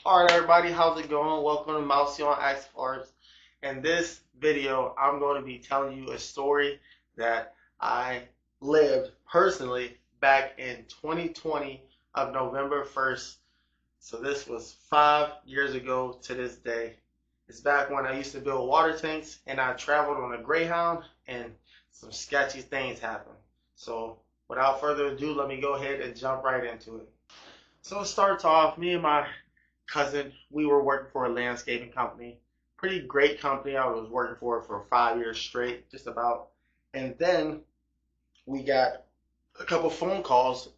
Alright everybody, how's it going? Welcome to Mousy on Axe Farms. In this video, I'm going to be telling you a story that I lived personally back in 2020 of November 1st. So this was 5 years ago to this day. It's back when I used to build water tanks and I traveled on a Greyhound and some sketchy things happened. So without further ado, let me go ahead and jump right into it. So it starts off, me and my cousin, we were working for a landscaping company. Pretty great company. I was working for 5 years straight, just about. And then we got a couple phone calls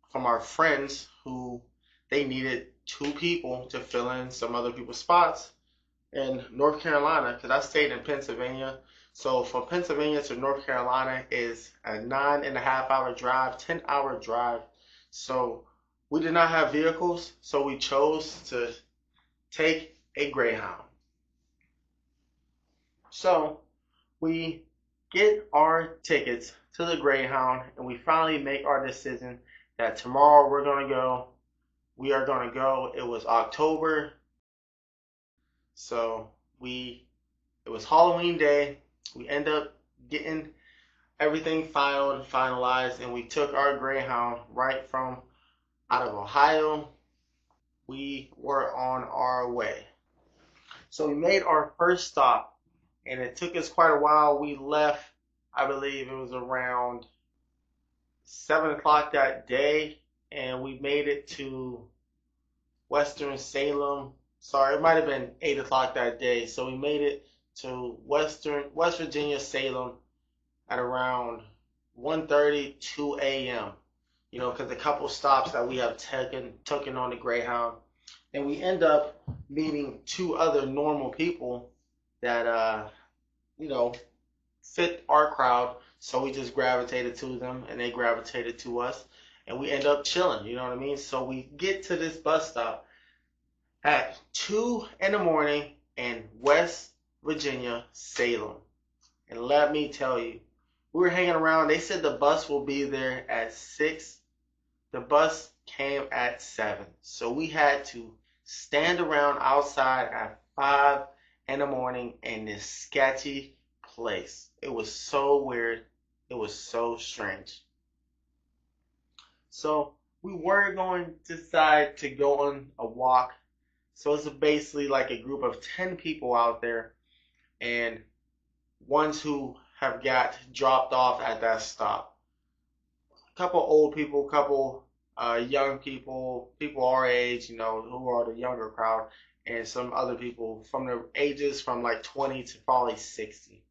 from our friends who they needed two people to fill in some other people's spots in North Carolina because I stayed in Pennsylvania. So from Pennsylvania to North Carolina is a 9.5 hour drive, 10 hour drive. So we did not have vehicles, so we chose to take a Greyhound. So we get our tickets to the Greyhound and we finally make our decision that tomorrow we're going to go. We are going to go. It was October. So it was Halloween day. We end up getting everything finalized, and we took our Greyhound right from out of Ohio. We were on our way. So we made our first stop, and it took us quite a while. We left, I believe it was around 7 o'clock that day, and we made it to Western Salem. Sorry, it might have been 8 o'clock that day. So we made it to West Virginia, Salem at around 1:30, 2 a.m. You know, because a couple stops that we have taken on the Greyhound, and we end up meeting two other normal people that you know fit our crowd. So we just gravitated to them, and they gravitated to us, and we end up chilling. You know what I mean? So we get to this bus stop at 2 in the morning in West Virginia, Salem. And let me tell you, we were hanging around. They said the bus will be there at 6. The bus came at 7. So we had to stand around outside at 5 in the morning in this sketchy place. It was so weird. It was so strange. So we were going to decide to go on a walk. So it's basically like a group of 10 people out there, and ones who have got dropped off at that stop. A couple old people, a couple young people, people our age, who are the younger crowd, and some other people from the ages from like 20 to probably 60.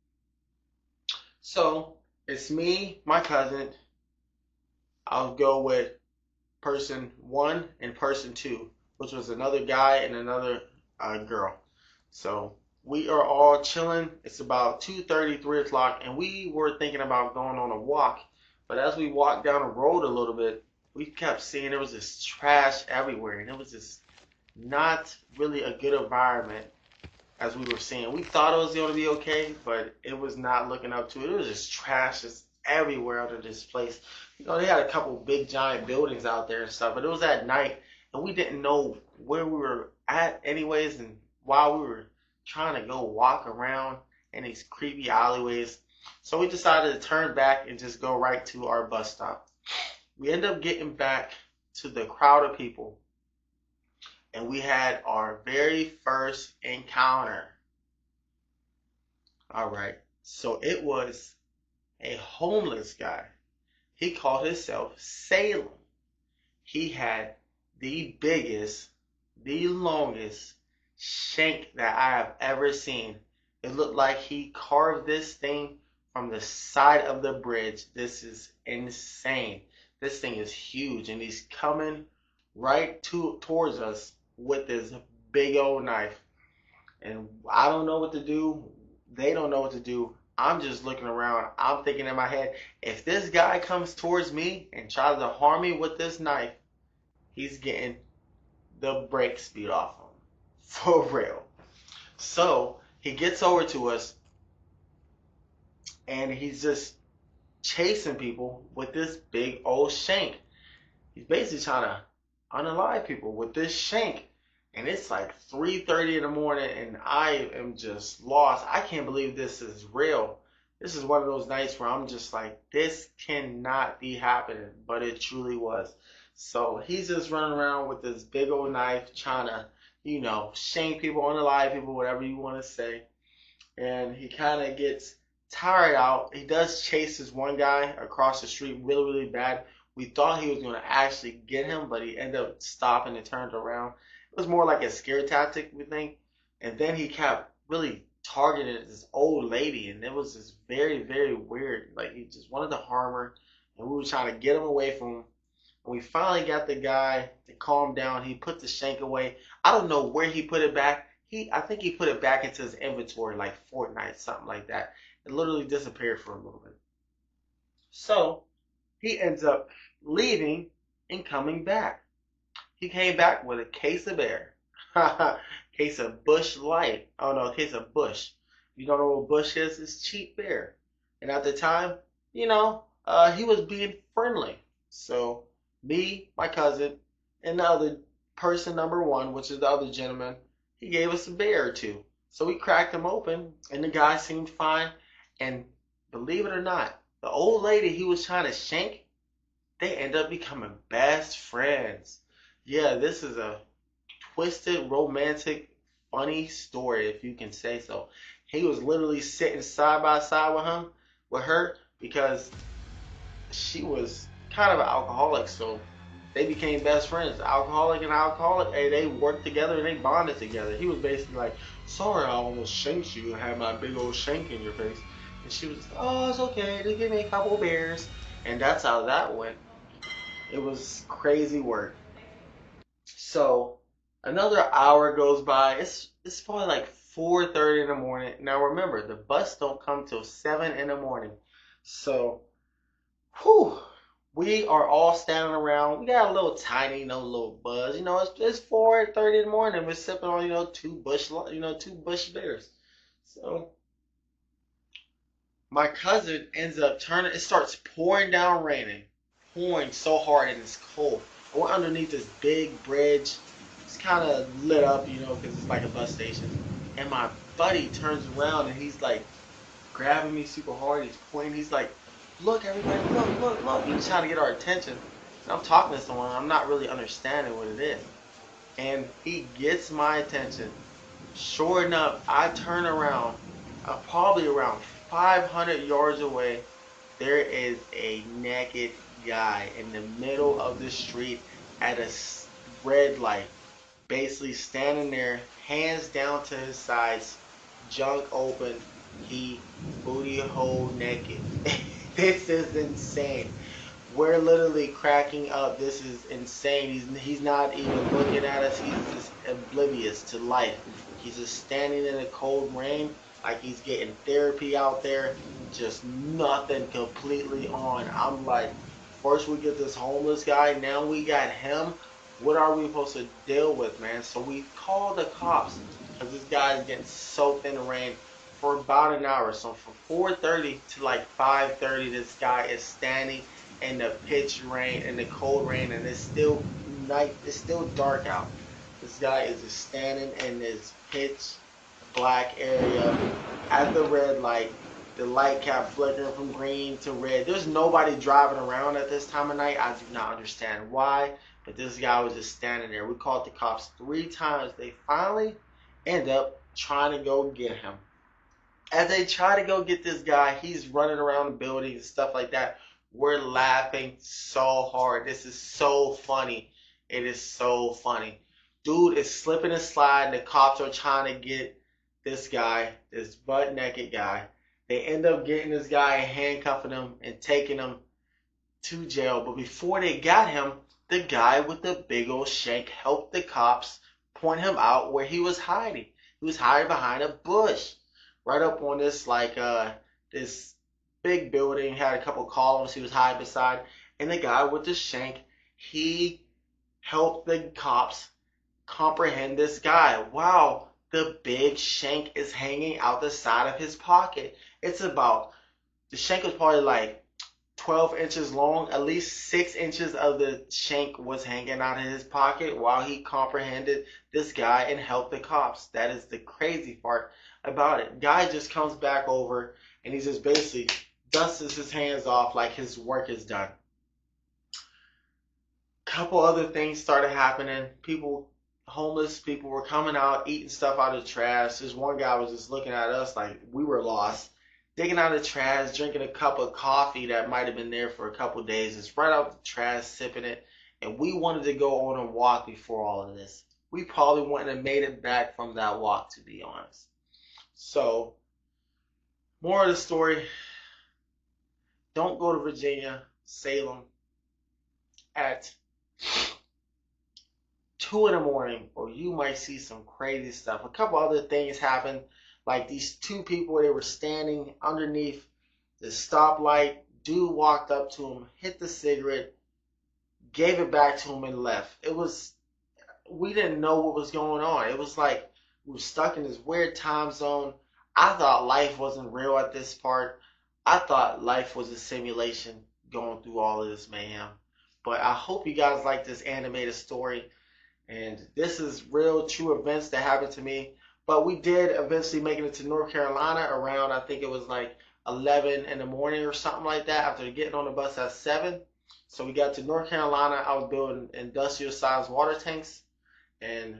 So it's me, my cousin. I'll go with person one and person two, which was another guy and another girl. So we are all chilling. It's about 2:30, 3 o'clock, and we were thinking about going on a walk. But as we walked down the road a little bit, we kept seeing there was this trash everywhere, and it was just not really a good environment as we were seeing. We thought it was going to be okay, but it was not looking up to it. It was just trash just everywhere out of this place. They had a couple big giant buildings out there and stuff, but it was at night, and we didn't know where we were at anyways, and while we were trying to go walk around in these creepy alleyways. So we decided to turn back and just go right to our bus stop. We end up getting back to the crowd of people, and we had our very first encounter. All right. So it was a homeless guy. He called himself Salem. He had the biggest, the longest shank that I have ever seen. It looked like he carved this thing from the side of the bridge. This is insane. This thing is huge, and he's coming right towards us with this big old knife. And I don't know what to do. They don't know what to do. I'm just looking around. I'm thinking in my head, if this guy comes towards me and tries to harm me with this knife, he's getting the brake speed off him. For real. So he gets over to us, and he's just chasing people with this big old shank. He's basically trying to unalive people with this shank. and it's like 3:30 in the morning, and I am just lost. I can't believe this is real. This is one of those nights where I'm just like, this cannot be happening, but it truly was. So he's just running around with this big old knife, trying to, shank people, unalive people, whatever you want to say. And he kind of gets tired out. He does chase this one guy across the street really, really bad. We thought he was going to actually get him, but he ended up stopping and turned around. It was more like a scare tactic, we think. And then he kept really targeting this old lady, and it was just very, very weird. Like he just wanted to harm her, and we were trying to get him away from him. And we finally got the guy to calm down. He put the shank away. I don't know where he put it back. I think he put it back into his inventory like Fortnite, something like that. It literally disappeared for a little bit. So he ends up leaving and coming back. He came back with a case of beer. Case of Bush Light. Oh no, a case of Bush. You don't know what Bush is? It's cheap beer. And at the time, he was being friendly. So me, my cousin, and the other person number one, which is the other gentleman, he gave us a beer or two. So we cracked them open, and the guy seemed fine. And believe it or not, the old lady he was trying to shank, they end up becoming best friends. Yeah, this is a twisted, romantic, funny story, if you can say so. He was literally sitting side by side with her, because she was kind of an alcoholic, so they became best friends. Alcoholic and alcoholic, hey, they worked together and they bonded together. He was basically like, sorry, I almost shanked you and had my big old shank in your face. And she was, oh, it's okay, just give me a couple of beers. And that's how that went. It was crazy work. So another hour goes by. It's probably like 4:30 in the morning. Now remember, the bus don't come till 7 in the morning. So, whew, we are all standing around. We got a little tiny, little buzz. It's 4:30 in the morning. We're sipping on, two bush beers. So my cousin ends up turning. It starts pouring down, raining, pouring so hard, and it's cold. We're underneath this big bridge. It's kind of lit up, because it's like a bus station. And my buddy turns around and he's like grabbing me super hard. He's pointing. He's like, "Look, everybody, look, look, look!" He's trying to get our attention. And I'm talking to someone. I'm not really understanding what it is. And he gets my attention. Sure enough, I turn around, probably around 500 yards away. There is a naked guy in the middle of the street at a red light, basically standing there, hands down to his sides, junk open, he booty hole naked. This is insane. We're literally cracking up. This is insane. He's not even looking at us. He's just oblivious to life. He's just standing in the cold rain like he's getting therapy out there. Just nothing, completely on. I'm like, first we get this homeless guy, now we got him. What are we supposed to deal with, man? So we call the cops because this guy is getting soaked in the rain for about an hour. So from 4:30 to like 5:30, this guy is standing in the pitch rain, in the cold rain, and it's still night. It's still dark out. This guy is just standing in this pitch black area at the red light. The light kept flickering from green to red. There's nobody driving around at this time of night. I do not understand why, but this guy was just standing there. We called the cops 3 times. They finally end up trying to go get him. As they try to go get this guy, he's running around the building and stuff like that. We're laughing so hard. This is so funny. It is so funny. Dude is slipping and sliding. The cops are trying to get this guy, this butt naked guy. They end up getting this guy and handcuffing him and taking him to jail. But before they got him, the guy with the big old shank helped the cops point him out where he was hiding. He was hiding behind a bush, right up on this this big building. Had a couple columns he was hiding beside, and the guy with the shank, he helped the cops comprehend this guy. Wow, the big shank is hanging out the side of his pocket. The shank was probably like 12 inches long. At least 6 inches of the shank was hanging out of his pocket while he comprehended this guy and helped the cops. That is the crazy part about it. Guy just comes back over and he just basically dusts his hands off like his work is done. Couple other things started happening. Homeless people were coming out, eating stuff out of the trash. This one guy was just looking at us like we were lost, digging out of the trash, drinking a cup of coffee that might have been there for a couple of days. It's right out the trash, sipping it. And we wanted to go on a walk before all of this. We probably wouldn't have made it back from that walk, to be honest. So, more of the story, don't go to Virginia, Salem, at 2 in the morning, or you might see some crazy stuff. A couple other things happened, like these two people, they were standing underneath the stoplight. Dude walked up to him, hit the cigarette, gave it back to him, and left. We didn't know what was going on. It was like we were stuck in this weird time zone. I thought life wasn't real at this part. I thought life was a simulation going through all of this mayhem. But I hope you guys like this animated story. And this is real, true events that happened to me. But we did eventually make it to North Carolina around, I think it was like 11 in the morning or something like that, after getting on the bus at 7. So we got to North Carolina. I was building industrial sized water tanks. And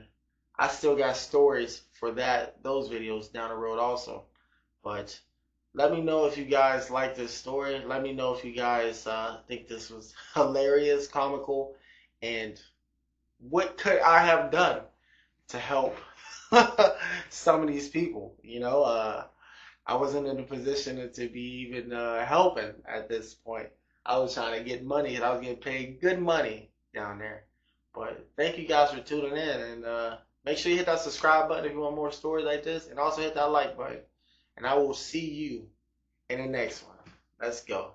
I still got stories for those videos down the road also. But let me know if you guys like this story. Let me know if you guys think this was hilarious, comical, and what could I have done to help some of these people? I wasn't in a position to be even helping at this point. I was trying to get money, and I was getting paid good money down there. But thank you guys for tuning in, and make sure you hit that subscribe button if you want more stories like this, and also hit that like button. And I will see you in the next one. Let's go.